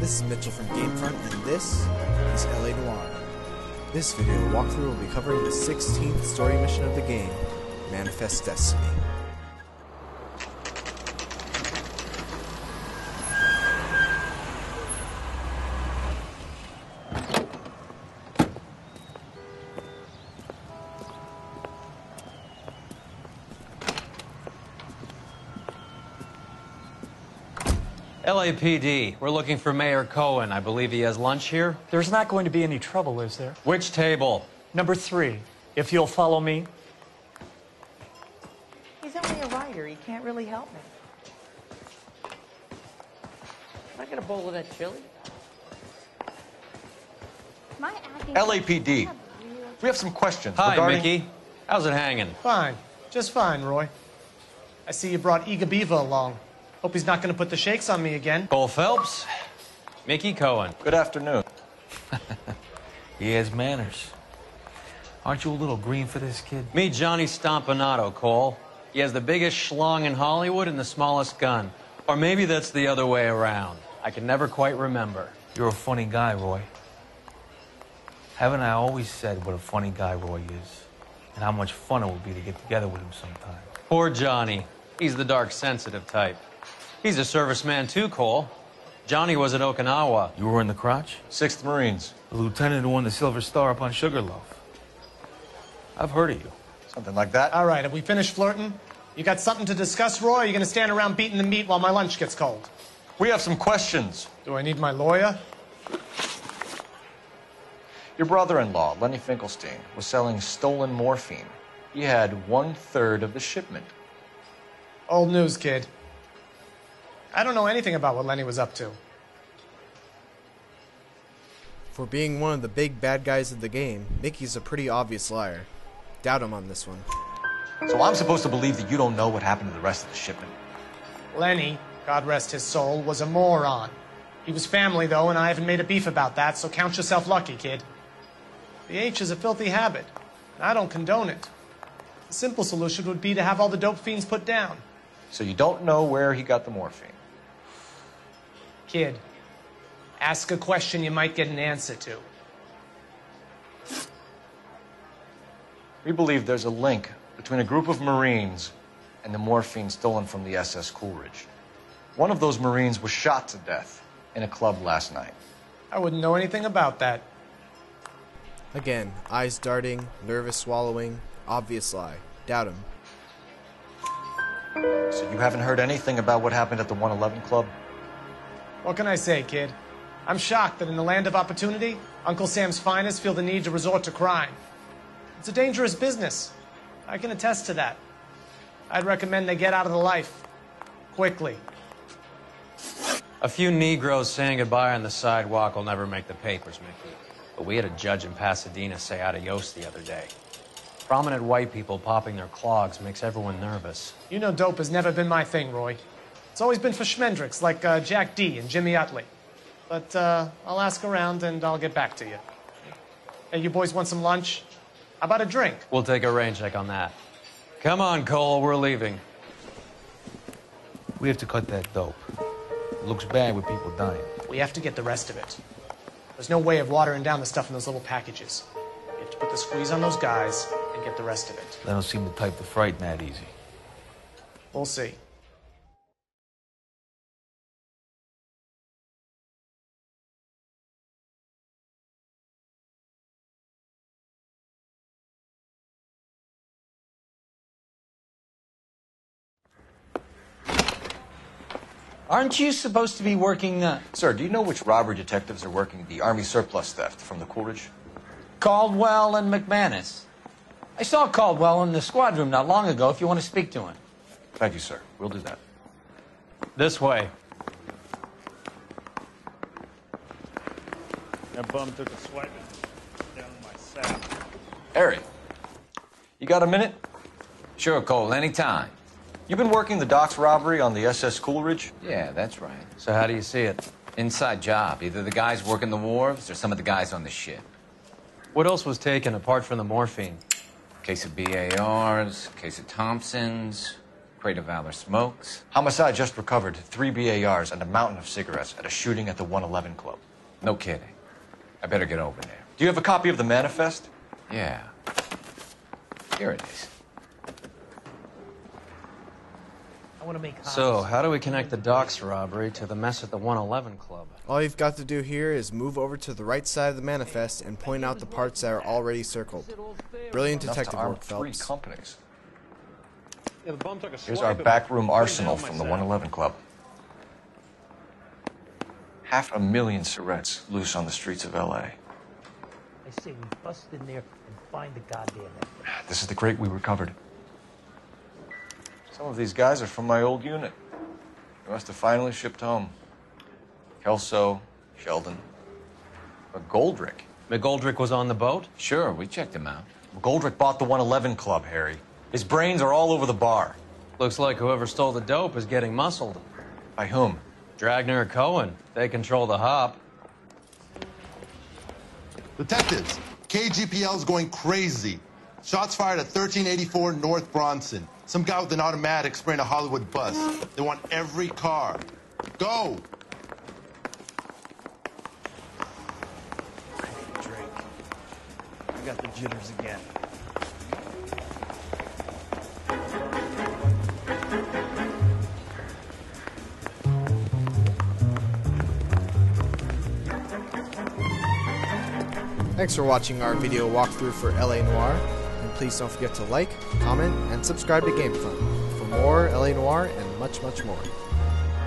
This is Mitchell from Gamefront, and this is LA Noire. This video walkthrough will be covering the 16th story mission of the game, Manifest Destiny. LAPD, we're looking for Mayor Cohen. I believe he has lunch here. There's not going to be any trouble, is there? Which table? Number 3, if you'll follow me. He's only a writer. He can't really help me. Can I get a bowl of that chili? LAPD. We have some questions Hi, regarding... Mickey. How's it hanging? Fine. Just fine, Roy. I see you brought Iga Beaver along. Hope he's not going to put the shakes on me again. Cole Phelps. Mickey Cohen. Good afternoon. He has manners. Aren't you a little green for this kid? Meet Johnny Stompanato, Cole. He has the biggest schlong in Hollywood and the smallest gun. Or maybe that's the other way around. I can never quite remember. You're a funny guy, Roy. Haven't I always said what a funny guy Roy is? And how much fun it would be to get together with him sometime? Poor Johnny. He's the dark, sensitive type. He's a serviceman too, Cole. Johnny was at Okinawa. You were in the crotch? 6th Marines. The lieutenant who won the Silver Star up on Sugarloaf. I've heard of you. Something like that. All right, have we finished flirting? You got something to discuss, Roy, or are you going to stand around beating the meat while my lunch gets cold? We have some questions. Do I need my lawyer? Your brother-in-law, Lenny Finkelstein, was selling stolen morphine. He had 1/3 of the shipment. Old news, kid. I don't know anything about what Lenny was up to. For being one of the big bad guys of the game, Mickey's a pretty obvious liar. Doubt him on this one. So I'm supposed to believe that you don't know what happened to the rest of the shipment? Lenny, God rest his soul, was a moron. He was family, though, and I haven't made a beef about that, so count yourself lucky, kid. The H is a filthy habit, and I don't condone it. The simple solution would be to have all the dope fiends put down. So you don't know where he got the morphine? Kid, ask a question you might get an answer to. We believe there's a link between a group of Marines and the morphine stolen from the SS Coolidge. One of those Marines was shot to death in a club last night. I wouldn't know anything about that. Again, eyes darting, nervous swallowing, obvious lie. Doubt him. So you haven't heard anything about what happened at the 111 Club? What can I say, kid? I'm shocked that in the land of opportunity, Uncle Sam's finest feel the need to resort to crime. It's a dangerous business. I can attest to that. I'd recommend they get out of the life. Quickly. A few Negroes saying goodbye on the sidewalk will never make the papers, Mickey. But we had a judge in Pasadena say adios the other day. Prominent white people popping their clogs makes everyone nervous. You know dope has never been my thing, Roy. It's always been for schmendricks like Jack D. and Jimmy Utley. But I'll ask around and I'll get back to you. Hey, you boys want some lunch? How about a drink? We'll take a rain check on that. Come on, Cole, we're leaving. We have to cut that dope. It looks bad with people dying. We have to get the rest of it. There's no way of watering down the stuff in those little packages. You have to put the squeeze on those guys and get the rest of it. They don't seem the type to frighten that easy. We'll see. Aren't you supposed to be working, Sir, do you know which robbery detectives are working the Army surplus theft from the Coolidge? Caldwell and McManus? I saw Caldwell in the squad room not long ago if you want to speak to him. Thank you, sir. We'll do that. This way. That bum took a swipe down my sack. Harry, you got a minute? Sure, Cole, anytime. You've been working the docks robbery on the SS Coolidge? Yeah, that's right. So how do you see it? Inside job. Either the guys working the wharves or some of the guys on the ship. What else was taken apart from the morphine? Case of BARs, case of Thompsons, Crate of Valor smokes. Homicide just recovered 3 BARs and a mountain of cigarettes at a shooting at the 111 Club. No kidding. I better get over there. Do you have a copy of the manifest? Yeah. Here it is. I want to make So, how do we connect the docks robbery to the mess at the 111 Club? All you've got to do here is move over to the right side of the manifest and point out the parts that are already circled. Brilliant Enough to detective arm work, 3 Phelps. companies. Yeah, the bum took a Here's swipe our at backroom my- arsenal my from the sap. 111 Club. 500,000 cigarettes loose on the streets of L.A. I say we bust in there and find the goddamn thing. This is the crate we recovered. Some of these guys are from my old unit. They must have finally shipped home. Kelso, Sheldon, McGoldrick. McGoldrick was on the boat? Sure, we checked him out. McGoldrick bought the 111 Club, Harry. His brains are all over the bar. Looks like whoever stole the dope is getting muscled. By whom? Dragner or Cohen. They control the hop. Detectives, KGPL's going crazy. Shots fired at 1384 North Bronson. Some guy with an automatic spraying a Hollywood bus. They want every car. Go! Drake. I got the jitters again. Thanks for watching our video walkthrough for LA Noire, and please don't forget to like, comment, and subscribe to GameFront for more LA Noire and much, much more.